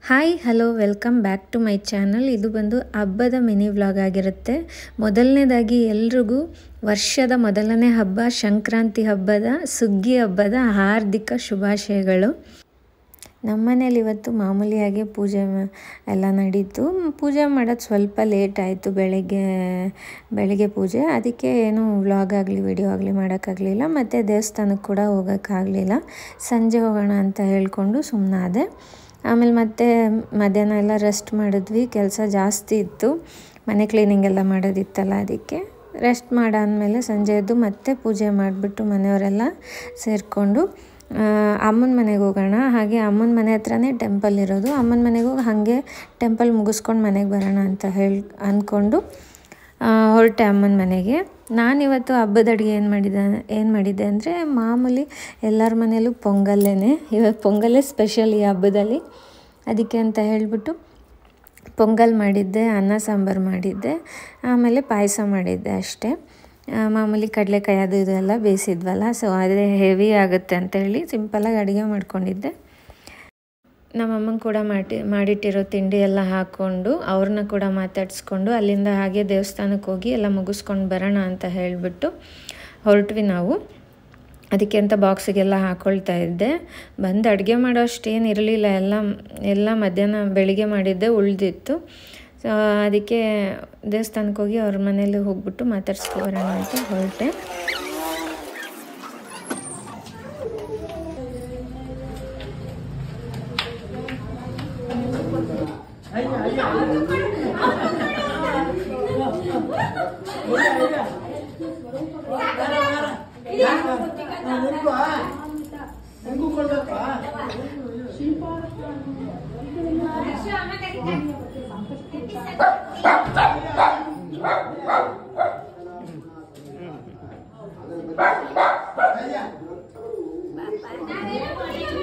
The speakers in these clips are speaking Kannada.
Hi hello welcome back to my channel. ಇದು ಬಂದು ಹಬ್ಬದ ಮಿನಿ ವ್ಲಾಗ್ ಆಗಿರುತ್ತೆ. ಮೊದಲನೇದಾಗಿ ಎಲ್ರಿಗೂ ವರ್ಷದ ಮೊದಲನೇ ಹಬ್ಬ ಸಂಕ್ರಾಂತಿ ಹಬ್ಬದ ಸುಗ್ಗಿ ಹಬ್ಬದ ಹಾರ್ದಿಕ ಶುಭಾಶಯಗಳು. ನಮ್ಮನೇಲಿ ಇವತ್ತು ಮಾಮೂಲಿಯಾಗಿ ಪೂಜೆ ಎಲ್ಲ ನಡೀತು. ಪೂಜೆ ಮಾಡೋದು ಸ್ವಲ್ಪ ಲೇಟ್ ಆಯಿತು, ಬೆಳಗ್ಗೆ ಪೂಜೆ. ಅದಕ್ಕೆ ಏನು ವ್ಲಾಗ್ ಆಗಲಿ ವಿಡಿಯೋ ಆಗಲಿ ಮಾಡೋಕ್ಕಾಗಲಿಲ್ಲ. ಮತ್ತು ದೇವಸ್ಥಾನಕ್ಕೆ ಕೂಡ ಹೋಗೋಕ್ಕಾಗಲಿಲ್ಲ. ಸಂಜೆ ಹೋಗೋಣ ಅಂತ ಹೇಳ್ಕೊಂಡು ಸುಮ್ಮನಾದೆ. ಆಮೇಲೆ ಮತ್ತೆ ಮಧ್ಯಾಹ್ನ ಎಲ್ಲ ರೆಸ್ಟ್ ಮಾಡಿದ್ವಿ. ಕೆಲಸ ಜಾಸ್ತಿ ಇತ್ತು, ಮನೆ ಕ್ಲೀನಿಂಗ್ ಎಲ್ಲ ಮಾಡೋದಿತ್ತಲ್ಲ, ಅದಕ್ಕೆ ರೆಸ್ಟ್ ಮಾಡಾದ್ಮೇಲೆ ಸಂಜೆ ಎದ್ದು ಮತ್ತೆ ಪೂಜೆ ಮಾಡಿಬಿಟ್ಟು ಮನೆಯವರೆಲ್ಲ ಸೇರಿಕೊಂಡು ಅಮ್ಮನ ಮನೆಗೆ ಹೋಗೋಣ. ಹಾಗೆ ಅಮ್ಮನ ಮನೆ ಹತ್ರನೇ ಟೆಂಪಲ್ ಇರೋದು. ಅಮ್ಮನ ಮನೆಗೆ ಹೋಗಿ ಹಾಗೆ ಟೆಂಪಲ್ ಮುಗಿಸ್ಕೊಂಡು ಮನೆಗೆ ಬರೋಣ ಅಂತ ಅಂದ್ಕೊಂಡು ಹೊರಟೆ ಅಮ್ಮನ ಮನೆಗೆ. ನಾನಿವತ್ತು ಹಬ್ಬದ ಅಡುಗೆ ಏನು ಮಾಡಿದ್ದೆ ಅಂದರೆ ಮಾಮೂಲಿ ಎಲ್ಲರ ಮನೆಯಲ್ಲೂ ಪೊಂಗಲ್ಲೇನೆ. ಇವತ್ತು ಪೊಂಗಲ್ಲೇ ಸ್ಪೆಷಲ್ ಈ ಹಬ್ಬದಲ್ಲಿ. ಅದಕ್ಕೆ ಅಂತ ಹೇಳಿಬಿಟ್ಟು ಪೊಂಗಲ್ ಮಾಡಿದ್ದೆ, ಅನ್ನ ಸಾಂಬಾರು ಮಾಡಿದ್ದೆ, ಆಮೇಲೆ ಪಾಯಸ ಮಾಡಿದ್ದೆ ಅಷ್ಟೇ. ಮಾಮೂಲಿ ಕಡಲೆಕಾಯಿ ಅದು ಇದೆಲ್ಲ ಬೇಯಿಸಿದ್ವಲ್ಲ, ಸೊ ಅದೇ ಹೆವಿ ಆಗುತ್ತೆ ಅಂತೇಳಿ ಸಿಂಪಲಾಗಿ ಅಡುಗೆ ಮಾಡ್ಕೊಂಡಿದ್ದೆ. ನಮ್ಮಮ್ಮಂಗೆ ಕೂಡ ಮಾಡಿಟ್ಟಿರೋ ತಿಂಡಿ ಎಲ್ಲ ಹಾಕ್ಕೊಂಡು ಅವ್ರನ್ನ ಕೂಡ ಮಾತಾಡಿಸ್ಕೊಂಡು ಅಲ್ಲಿಂದ ಹಾಗೆ ದೇವಸ್ಥಾನಕ್ಕೆ ಹೋಗಿ ಎಲ್ಲ ಮುಗಿಸ್ಕೊಂಡು ಬರೋಣ ಅಂತ ಹೇಳಿಬಿಟ್ಟು ಹೊರಟ್ವಿ ನಾವು. ಅದಕ್ಕೆ ಅಂತ ಬಾಕ್ಸಿಗೆಲ್ಲ ಹಾಕ್ಕೊಳ್ತಾ ಇದ್ದೆ. ಬಂದು ಅಡುಗೆ ಮಾಡೋ ಅಷ್ಟೇನು ಇರಲಿಲ್ಲ, ಎಲ್ಲ ಮಧ್ಯಾಹ್ನ ಬೆಳಿಗ್ಗೆ ಮಾಡಿದ್ದೆ ಉಳಿದಿತ್ತು. ಸೊ ಅದಕ್ಕೆ ದೇವಸ್ಥಾನಕ್ಕೆ ಹೋಗಿ ಅವ್ರ ಮನೇಲಿ ಹೋಗ್ಬಿಟ್ಟು ಮಾತಾಡ್ಸ್ಕೊಬರೋಣ ಅಂತ ಹೊರಟೆ.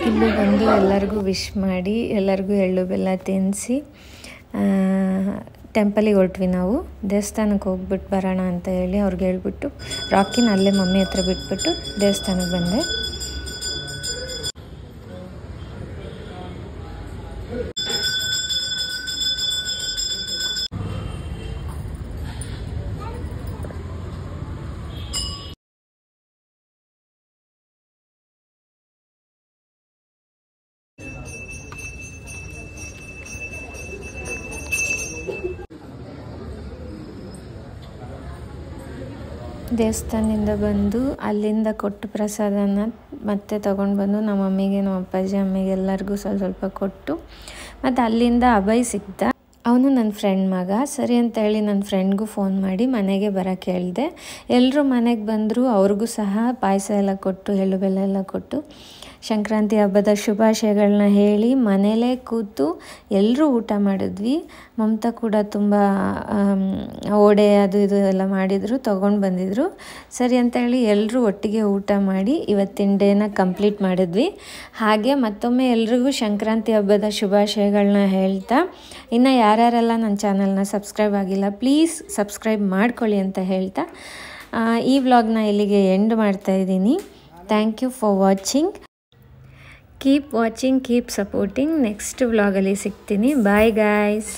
ಇಲ್ಲಿ ಬಂದು ಎಲ್ಲರಿಗೂ ವಿಶ್ ಮಾಡಿ ಎಲ್ಲರಿಗೂ ಎಳ್ಳು ಬೆಲ್ಲ ತಿನ್ನಿಸಿ ಟೆಂಪಲಿಗೆ ಹೊರಟ್ವಿ ನಾವು. ದೇವಸ್ಥಾನಕ್ಕೆ ಹೋಗ್ಬಿಟ್ಟು ಬರೋಣ ಅಂತ ಹೇಳಿ ಅವ್ರಿಗೆ ಹೇಳ್ಬಿಟ್ಟು ರಾಕಿನ ಅಲ್ಲೇ ಮಮ್ಮಿ ಹತ್ರ ಬಿಟ್ಬಿಟ್ಟು ದೇವಸ್ಥಾನಕ್ಕೆ ಬಂದೆ. ದೇವಸ್ಥಾನದಿಂದ ಬಂದು ಅಲ್ಲಿಂದ ಕೊಟ್ಟು ಪ್ರಸಾದನ ಮತ್ತೆ ತೊಗೊಂಡು ಬಂದು ನಮ್ಮ ಮಮ್ಮಿಗೆ, ನಮ್ಮ ಅಪ್ಪಾಜಿ, ಅಮ್ಮಿಗೆ ಎಲ್ಲರಿಗೂ ಸ್ವಲ್ಪ ಕೊಟ್ಟು ಮತ್ತು ಅಲ್ಲಿಂದ ಅಭಯ್ ಸಿಗ್ದ. ಅವನು ನನ್ನ ಫ್ರೆಂಡ್ ಮಗ. ಸರಿ ಅಂತ ಹೇಳಿ ನನ್ನ ಫ್ರೆಂಡ್ಗೂ ಫೋನ್ ಮಾಡಿ ಮನೆಗೆ ಬರೋಕ್ಕೆ ಹೇಳಿದೆ. ಎಲ್ಲರೂ ಮನೆಗೆ ಬಂದರು. ಅವ್ರಿಗೂ ಸಹ ಪಾಯಸ ಎಲ್ಲ ಕೊಟ್ಟು ಎಳ್ಳು ಬೆಲ್ಲ ಎಲ್ಲ ಕೊಟ್ಟು ಸಂಕ್ರಾಂತಿ ಹಬ್ಬದ ಶುಭಾಶಯಗಳನ್ನ ಹೇಳಿ ಮನೇಲೇ ಕೂತು ಎಲ್ಲರೂ ಊಟ ಮಾಡಿದ್ವಿ. ಮಮತಾ ಕೂಡ ತುಂಬ ವಡೆ ಅದು ಇದು ಎಲ್ಲ ಮಾಡಿದರು, ತೊಗೊಂಡು ಬಂದಿದ್ದರು. ಸರಿ ಅಂತ ಹೇಳಿ ಎಲ್ಲರೂ ಒಟ್ಟಿಗೆ ಊಟ ಮಾಡಿ ಇವತ್ತಿನ ಡೇನ ಕಂಪ್ಲೀಟ್ ಮಾಡಿದ್ವಿ. ಹಾಗೆ ಮತ್ತೊಮ್ಮೆ ಎಲ್ರಿಗೂ ಸಂಕ್ರಾಂತಿ ಹಬ್ಬದ ಶುಭಾಶಯಗಳನ್ನ ಹೇಳ್ತಾ, ಇನ್ನು ಯಾರ್ಯಾರೆಲ್ಲ ನನ್ನ ಚಾನಲ್ನ ಸಬ್ಸ್ಕ್ರೈಬ್ ಆಗಿಲ್ಲ ಪ್ಲೀಸ್ ಸಬ್ಸ್ಕ್ರೈಬ್ ಮಾಡ್ಕೊಳ್ಳಿ ಅಂತ ಹೇಳ್ತಾ ಈ ವ್ಲಾಗ್ನ ಇಲ್ಲಿಗೆ ಎಂಡ್ ಮಾಡ್ತಾಯಿದ್ದೀನಿ. Thank you for watching. Keep watching, keep supporting. Next ವ್ಲಾಗಲ್ಲಿ ಸಿಗ್ತೀನಿ. Bye guys.